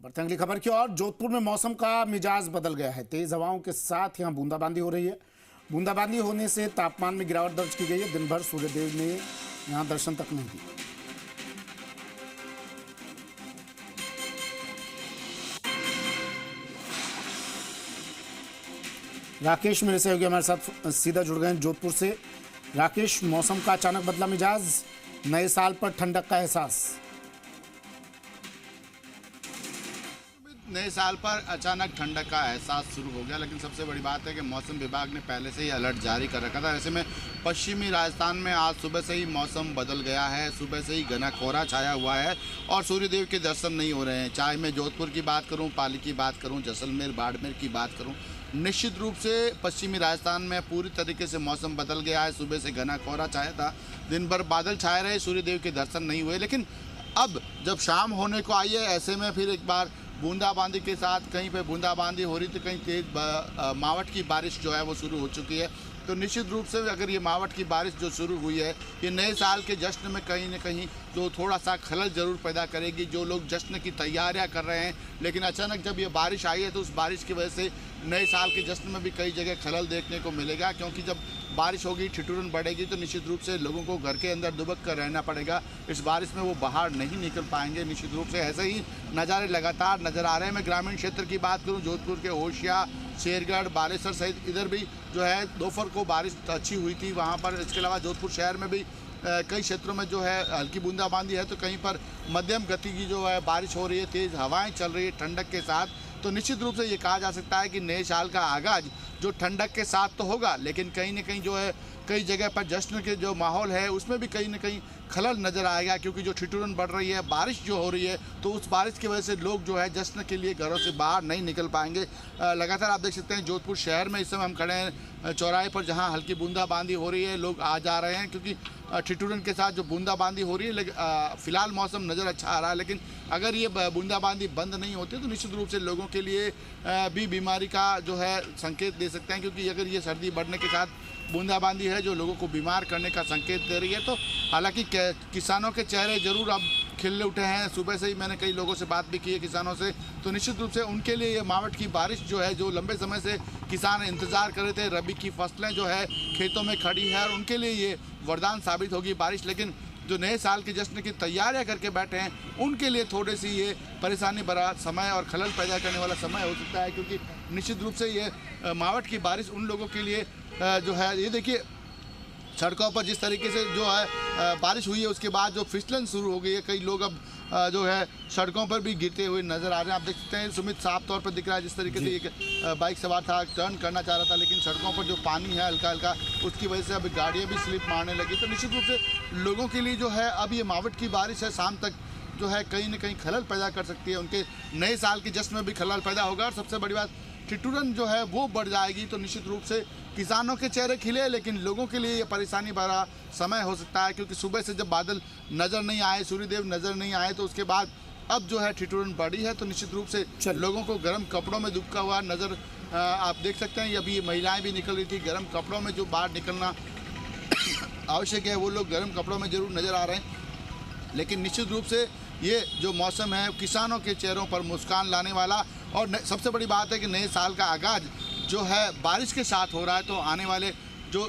बढ़ते अगली खबर की ओर। जोधपुर में मौसम का मिजाज बदल गया है। तेज हवाओं के साथ यहां बूंदाबांदी हो रही है। बूंदाबांदी होने से तापमान में गिरावट दर्ज की गई है। दिन भर सूर्यदेव ने यहां दर्शन तक नहीं दिया। राकेश मेरे सहयोगी हमारे साथ सीधा जुड़ गए हैं जोधपुर से। राकेश, मौसम का अचानक बदला मिजाज, नए साल पर ठंडक का एहसास। नए साल पर अचानक ठंडक का एहसास शुरू हो गया, लेकिन सबसे बड़ी बात है कि मौसम विभाग ने पहले से ही अलर्ट जारी कर रखा था। ऐसे में पश्चिमी राजस्थान में आज सुबह से ही मौसम बदल गया है। सुबह से ही घना कोहरा छाया हुआ है और सूर्यदेव के दर्शन नहीं हो रहे हैं। चाहे मैं जोधपुर की बात करूं, पाली की बात करूं, जैसलमेर, बाड़मेर की बात करूं, निश्चित रूप से पश्चिमी राजस्थान में पूरी तरीके से मौसम बदल गया है। सुबह से घना कोहरा छाया था, दिन भर बादल छाए रहे, सूर्यदेव के दर्शन नहीं हुए। लेकिन अब जब शाम होने को आई है, ऐसे में फिर एक बार बूंदाबांदी के साथ कहीं पे बूंदाबांदी हो रही, तो कहीं तेज मावठ की बारिश जो है वो शुरू हो चुकी है। तो निश्चित रूप से अगर ये मावठ की बारिश जो शुरू हुई है, ये नए साल के जश्न में कहीं न कहीं जो थोड़ा सा खलल ज़रूर पैदा करेगी। जो लोग जश्न की तैयारियां कर रहे हैं, लेकिन अचानक जब ये बारिश आई है तो उस बारिश की वजह से नए साल के जश्न में भी कई जगह खलल देखने को मिलेगा। क्योंकि जब बारिश होगी, ठिठुरन बढ़ेगी, तो निश्चित रूप से लोगों को घर के अंदर दुबक कर रहना पड़ेगा। इस बारिश में वो बाहर नहीं निकल पाएंगे। निश्चित रूप से ऐसे ही नज़ारे लगातार नज़र आ रहे हैं। मैं ग्रामीण क्षेत्र की बात करूं, जोधपुर के होशिया, शेरगढ़, बालेसर सहित इधर भी जो है दोपहर को बारिश अच्छी हुई थी वहाँ पर। इसके अलावा जोधपुर शहर में भी कई क्षेत्रों में जो है हल्की बूंदाबांदी है, तो कहीं पर मध्यम गति की जो है बारिश हो रही है, तेज़ हवाएं चल रही है ठंडक के साथ। तो निश्चित रूप से ये कहा जा सकता है कि नए साल का आगाज़ जो ठंडक के साथ तो होगा, लेकिन कहीं न कहीं जो है कई जगह पर जश्न के जो माहौल है उसमें भी कहीं न कहीं खलल नज़र आएगा। क्योंकि जो ठिठुरन बढ़ रही है, बारिश जो हो रही है, तो उस बारिश की वजह से लोग जो है जश्न के लिए घरों से बाहर नहीं निकल पाएंगे। लगातार आप देख सकते हैं जोधपुर शहर में इस समय हम खड़े हैं चौराहे पर, जहां हल्की बूंदाबांदी हो रही है। लोग आ जा रहे हैं क्योंकि ठिठुरन के साथ जो बूंदाबांदी हो रही है। लेकिन फ़िलहाल मौसम नज़र अच्छा आ रहा है, लेकिन अगर ये बूंदाबांदी बंद नहीं होती तो निश्चित रूप से लोगों के लिए भी बीमारी का जो है संकेत दे सकते हैं। क्योंकि अगर ये सर्दी बढ़ने के साथ बूंदाबांदी है जो लोगों को बीमार करने का संकेत दे रही है, तो हालांकि किसानों के चेहरे ज़रूर अब खिलने उठे हैं। सुबह से ही मैंने कई लोगों से बात भी की है किसानों से, तो निश्चित रूप से उनके लिए ये मावठ की बारिश जो है, जो लंबे समय से किसान इंतज़ार कर रहे थे, रबी की फसलें जो है खेतों में खड़ी है, और उनके लिए ये वरदान साबित होगी बारिश। लेकिन जो नए साल के जश्न की तैयारियां करके बैठे हैं, उनके लिए थोड़ी सी ये परेशानी भरा समय और खलल पैदा करने वाला समय हो सकता है। क्योंकि निश्चित रूप से ये मावठ की बारिश उन लोगों के लिए जो है, ये देखिए सड़कों पर जिस तरीके से जो है बारिश हुई है, उसके बाद जो फिसलन शुरू हो गई है, कई लोग अब जो है सड़कों पर भी गिरते हुए नजर आ रहे हैं। आप देख सकते हैं सुमित साफ तौर पर दिख रहा है, जिस तरीके से एक बाइक सवार था, टर्न करना चाह रहा था, लेकिन सड़कों पर जो पानी है हल्का हल्का, उसकी वजह से अब गाड़ियाँ भी स्लिप मारने लगी। तो निश्चित रूप से लोगों के लिए जो है अब ये मावठ की बारिश है, शाम तक जो है कहीं ना कहीं खलल पैदा कर सकती है। उनके नए साल के जश्न में भी खलल पैदा होगा, और सबसे बड़ी बात ठिठुरन जो है वो बढ़ जाएगी। तो निश्चित रूप से किसानों के चेहरे खिले, लेकिन लोगों के लिए ये परेशानी भरा समय हो सकता है। क्योंकि सुबह से जब बादल नज़र नहीं आए, सूर्यदेव नज़र नहीं आए, तो उसके बाद अब जो है ठिठुरन बढ़ी है। तो निश्चित रूप से लोगों को गर्म कपड़ों में दुबका हुआ नज़र आप देख सकते हैं। अभी महिलाएं भी निकल रही थी गर्म कपड़ों में, जो बाहर निकलना आवश्यक है वो लोग गर्म कपड़ों में ज़रूर नज़र आ रहे हैं। लेकिन निश्चित रूप से ये जो मौसम है किसानों के चेहरों पर मुस्कान लाने वाला, और सबसे बड़ी बात है कि नए साल का आगाज़ जो है बारिश के साथ हो रहा है। तो आने वाले जो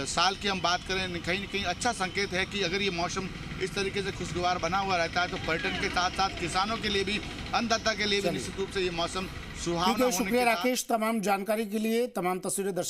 साल की हम बात करें, कहीं न कहीं अच्छा संकेत है कि अगर ये मौसम इस तरीके से खुशगवार बना हुआ रहता है, तो पर्यटन के साथ साथ किसानों के लिए भी, अन्नदाता के लिए भी निश्चित रूप से ये मौसम सुहावना होने के साथ। शुक्रिया राकेश, तमाम जानकारी के लिए। तमाम तस्वीरें दर्शकों